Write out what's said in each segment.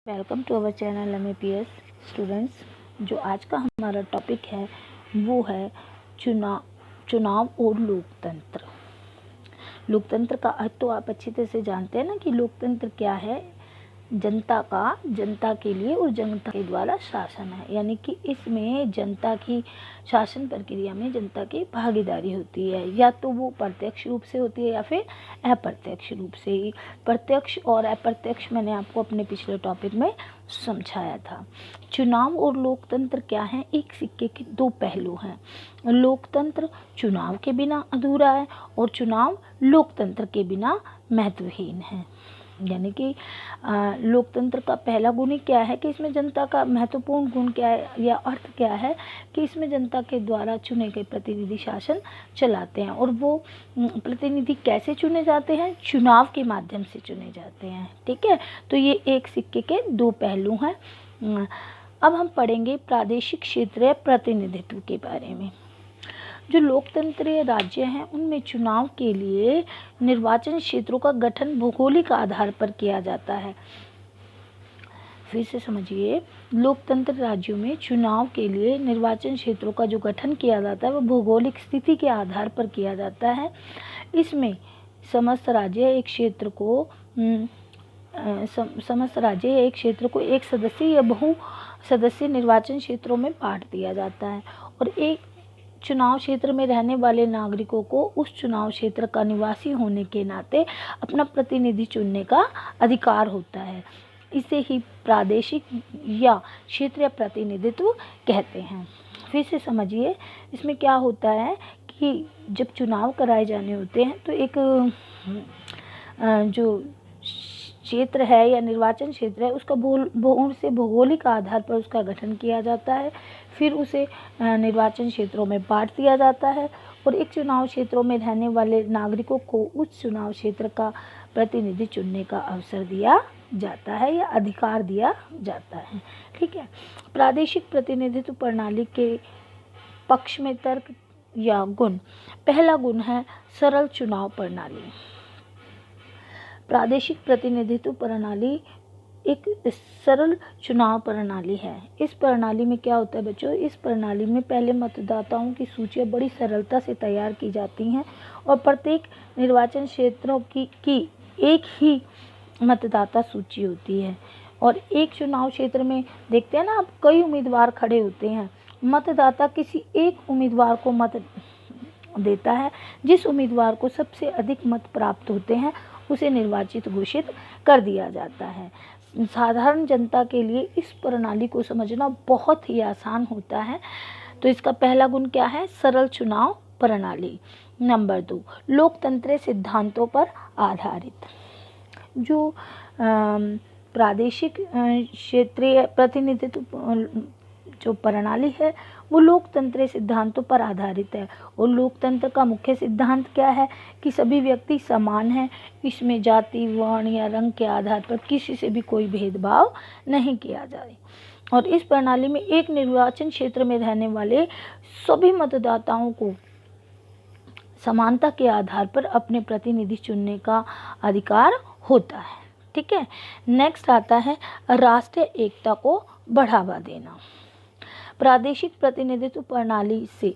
Welcome to our channel MAPS students. जो आज का हमारा टॉपिक है वो है चुनाव और लोकतंत्र। लोकतंत्र का अर्थ तो आप अच्छी तरह से जानते हैं ना कि लोकतंत्र क्या है। जनता के लिए और जनता के द्वारा शासन है, यानी कि इसमें जनता की शासन प्रक्रिया में जनता की भागीदारी होती है, या तो वो प्रत्यक्ष रूप से होती है या फिर अप्रत्यक्ष रूप से ही। प्रत्यक्ष और अप्रत्यक्ष मैंने आपको अपने पिछले टॉपिक में समझाया था। चुनाव और लोकतंत्र क्या है? एक सिक्के के दो पहलू हैं। लोकतंत्र चुनाव के बिना अधूरा है और चुनाव लोकतंत्र के बिना महत्वहीन है। यानी कि लोकतंत्र का पहला गुण ही क्या है कि इसमें जनता का महत्वपूर्ण गुण क्या है या अर्थ क्या है कि इसमें जनता के द्वारा चुने गए प्रतिनिधि शासन चलाते हैं। और वो प्रतिनिधि कैसे चुने जाते हैं? चुनाव के माध्यम से चुने जाते हैं। ठीक है, तो ये एक सिक्के के दो पहलू हैं। अब हम पढ़ेंगे प्रादेशिक क्षेत्रीय प्रतिनिधित्व के बारे में। जो लोकतंत्रीय राज्य हैं उनमें चुनाव के लिए निर्वाचन क्षेत्रों का गठन भौगोलिक आधार पर किया जाता है। फिर से समझिए, लोकतंत्र राज्यों में चुनाव के लिए निर्वाचन क्षेत्रों का जो गठन किया जाता है वो भौगोलिक स्थिति के आधार पर किया जाता है। इसमें समस्त राज्य एक क्षेत्र को एक सदस्य या बहु सदस्य निर्वाचन क्षेत्रों में बांट दिया जाता है और एक चुनाव क्षेत्र में रहने वाले नागरिकों को उस चुनाव क्षेत्र का निवासी होने के नाते अपना प्रतिनिधि चुनने का अधिकार होता है। इसे ही प्रादेशिक या क्षेत्रीय प्रतिनिधित्व कहते हैं। फिर से समझिए, इसमें क्या होता है कि जब चुनाव कराए जाने होते हैं तो एक जो क्षेत्र है या निर्वाचन क्षेत्र है उसका भौगोलिक आधार पर उसका गठन किया जाता है। फिर उसे निर्वाचन क्षेत्रों में बांट दिया जाता है और एक चुनाव क्षेत्रों में रहने वाले नागरिकों को उस चुनाव क्षेत्र का प्रतिनिधि चुनने का अवसर दिया जाता है या अधिकार दिया जाता है। ठीक है, प्रादेशिक प्रतिनिधित्व प्रणाली के पक्ष में तर्क या गुण। पहला गुण है सरल चुनाव प्रणाली। प्रादेशिक प्रतिनिधित्व प्रणाली एक सरल चुनाव प्रणाली है। इस प्रणाली में क्या होता है बच्चों? इस प्रणाली में पहले मतदाताओं की सूचियां बड़ी सरलता से तैयार की जाती हैं और प्रत्येक निर्वाचन क्षेत्रों की एक ही मतदाता सूची होती है। और एक चुनाव क्षेत्र में देखते हैं ना आप, कई उम्मीदवार खड़े होते हैं। मतदाता किसी एक उम्मीदवार को मत देता है। जिस उम्मीदवार को सबसे अधिक मत प्राप्त होते हैं उसे निर्वाचित घोषित कर दिया जाता है। साधारण जनता के लिए इस प्रणाली को समझना बहुत ही आसान होता है। तो इसका पहला गुण क्या है? सरल चुनाव प्रणाली। नंबर 2, लोकतंत्र सिद्धांतों पर आधारित। जो प्रादेशिक क्षेत्रीय प्रतिनिधित्व जो प्रणाली है वो लोकतंत्र सिद्धांतों पर आधारित है। और लोकतंत्र का मुख्य सिद्धांत क्या है कि सभी व्यक्ति समान हैं। इसमें जाति, वर्ण या रंग के आधार पर किसी से भी कोई भेदभाव नहीं किया जाए। और इस प्रणाली में एक निर्वाचन क्षेत्र में रहने वाले सभी मतदाताओं को समानता के आधार पर अपने प्रतिनिधि चुनने का अधिकार होता है। ठीक है, नेक्स्ट आता है राष्ट्रीय एकता को बढ़ावा देना। प्रादेशिक प्रतिनिधित्व प्रणाली से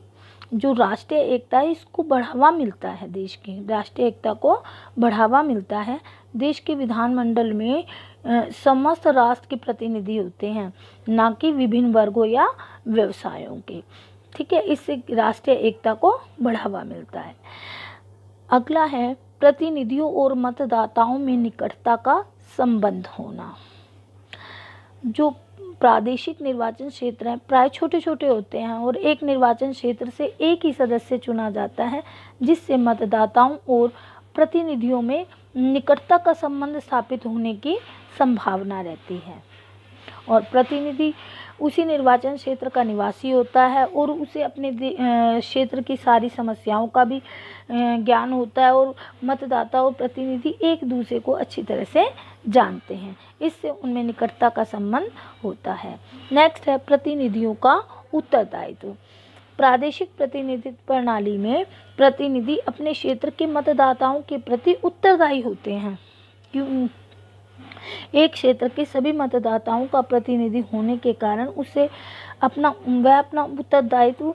जो राष्ट्रीय एकता है इसको बढ़ावा मिलता है। देश की राष्ट्रीय एकता को बढ़ावा मिलता है। देश के विधानमंडल में समस्त राष्ट्र के प्रतिनिधि होते हैं, ना कि विभिन्न वर्गों या व्यवसायों के। ठीक है, इससे राष्ट्रीय एकता को बढ़ावा मिलता है। अगला है प्रतिनिधियों और मतदाताओं में निकटता का संबंध होना। जो प्रादेशिक निर्वाचन क्षेत्र हैं प्राय छोटे छोटे होते हैं और एक निर्वाचन क्षेत्र से एक ही सदस्य चुना जाता है, जिससे मतदाताओं और प्रतिनिधियों में निकटता का संबंध स्थापित होने की संभावना रहती है। और प्रतिनिधि उसी निर्वाचन क्षेत्र का निवासी होता है और उसे अपने क्षेत्र की सारी समस्याओं का भी ज्ञान होता है और मतदाता और प्रतिनिधि एक दूसरे को अच्छी तरह से जानते हैं। इससे उनमें निकटता का संबंध होता है। नेक्स्ट है प्रतिनिधियों का उत्तरदायित्व। प्रादेशिक प्रतिनिधित्व प्रणाली में प्रतिनिधि अपने क्षेत्र के मतदाताओं के प्रति उत्तरदायी होते हैं। क्यों? एक क्षेत्र के सभी मतदाताओं का प्रतिनिधि होने के कारण वह अपना उत्तरदायित्व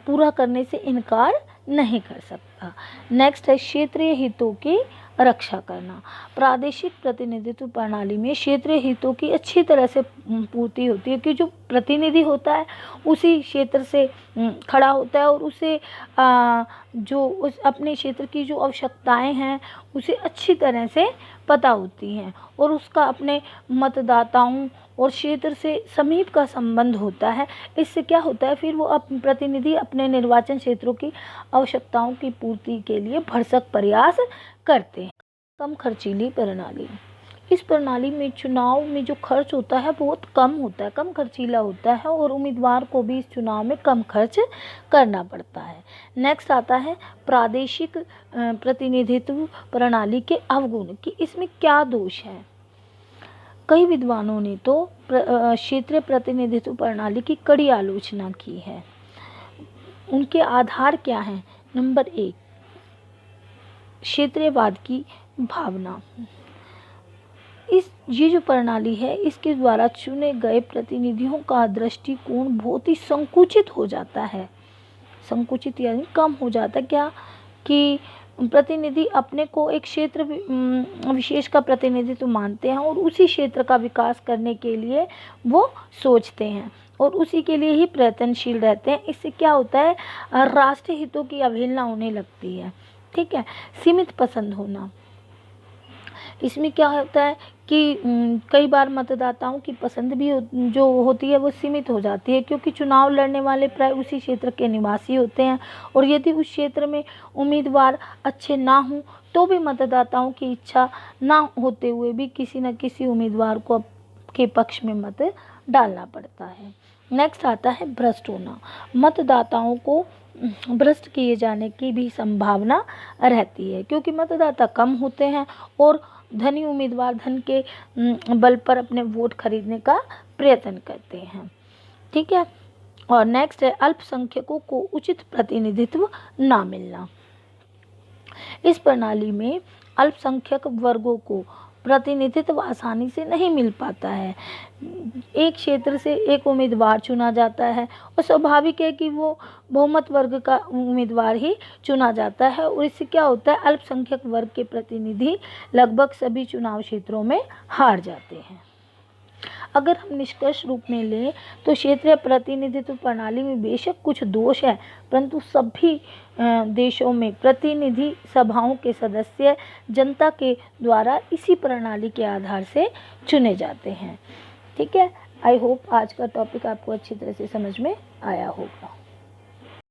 पूरा करने से इनकार नहीं कर सकता। नेक्स्ट है क्षेत्रीय हितों की रक्षा करना। प्रादेशिक प्रतिनिधित्व प्रणाली में क्षेत्रीय हितों की अच्छी तरह से पूर्ति होती है कि जो प्रतिनिधि होता है उसी क्षेत्र से खड़ा होता है और उसे जो उस अपने क्षेत्र की जो आवश्यकताएं हैं उसे अच्छी तरह से पता होती हैं और उसका अपने मतदाताओं और क्षेत्र से समीप का संबंध होता है। इससे क्या होता है, फिर वो प्रतिनिधि अपने निर्वाचन क्षेत्रों की आवश्यकताओं की पूर्ति के लिए भरसक प्रयास करते हैं। कम खर्चीली प्रणाली। इस प्रणाली में चुनाव में जो खर्च होता है बहुत कम होता है, कम खर्चीला होता है और उम्मीदवार को भी इस चुनाव में कम खर्च करना पड़ता है। नेक्स्ट आता है प्रादेशिक प्रतिनिधित्व प्रणाली के अवगुण कि इसमें क्या दोष है। कई विद्वानों ने तो क्षेत्रीय प्रतिनिधित्व प्रणाली की कड़ी आलोचना की है। उनके आधार क्या हैं? नंबर 1, क्षेत्रीयवाद की भावना। ये जो प्रणाली है इसके द्वारा चुने गए प्रतिनिधियों का दृष्टिकोण बहुत ही संकुचित हो जाता है। संकुचित यानी कम हो जाता है। क्या कि प्रतिनिधि अपने को एक क्षेत्र विशेष का प्रतिनिधित्व मानते हैं और उसी क्षेत्र का विकास करने के लिए वो सोचते हैं और उसी के लिए ही प्रयत्नशील रहते हैं। इससे क्या होता है, राष्ट्रीय हितों की अवहेलना होने लगती है। ठीक है। सीमित पसंद होना। इसमें क्या होता है कि कई बार मतदाताओं की पसंद भी जो होती है वो सीमित हो जाती है क्योंकि चुनाव लड़ने वाले प्राय उसी क्षेत्र के निवासी होते हैं और यदि उस क्षेत्र में उम्मीदवार अच्छे ना हों तो भी मतदाताओं की इच्छा ना होते हुए भी किसी न किसी उम्मीदवार को के पक्ष में मत डालना पड़ता है। नेक्स्ट आता है भ्रष्ट होना। मतदाताओं को भ्रष्ट किए जाने की भी संभावना रहती है क्योंकि मतदाता कम होते हैं और धनी उम्मीदवार धन के बल पर अपने वोट खरीदने का प्रयत्न करते हैं। ठीक है। और नेक्स्ट है अल्पसंख्यकों को उचित प्रतिनिधित्व ना मिलना। इस प्रणाली में अल्पसंख्यक वर्गों को प्रतिनिधित्व आसानी से नहीं मिल पाता है। एक क्षेत्र से एक उम्मीदवार चुना जाता है और स्वाभाविक है कि वो बहुमत वर्ग का उम्मीदवार ही चुना जाता है और इससे क्या होता है, अल्पसंख्यक वर्ग के प्रतिनिधि लगभग सभी चुनाव क्षेत्रों में हार जाते हैं। अगर हम निष्कर्ष रूप में लें तो क्षेत्रीय प्रतिनिधित्व प्रणाली में बेशक कुछ दोष है परंतु सभी देशों में प्रतिनिधि सभाओं के सदस्य जनता के द्वारा इसी प्रणाली के आधार से चुने जाते हैं। ठीक है। आई होप आज का टॉपिक आपको अच्छी तरह से समझ में आया होगा।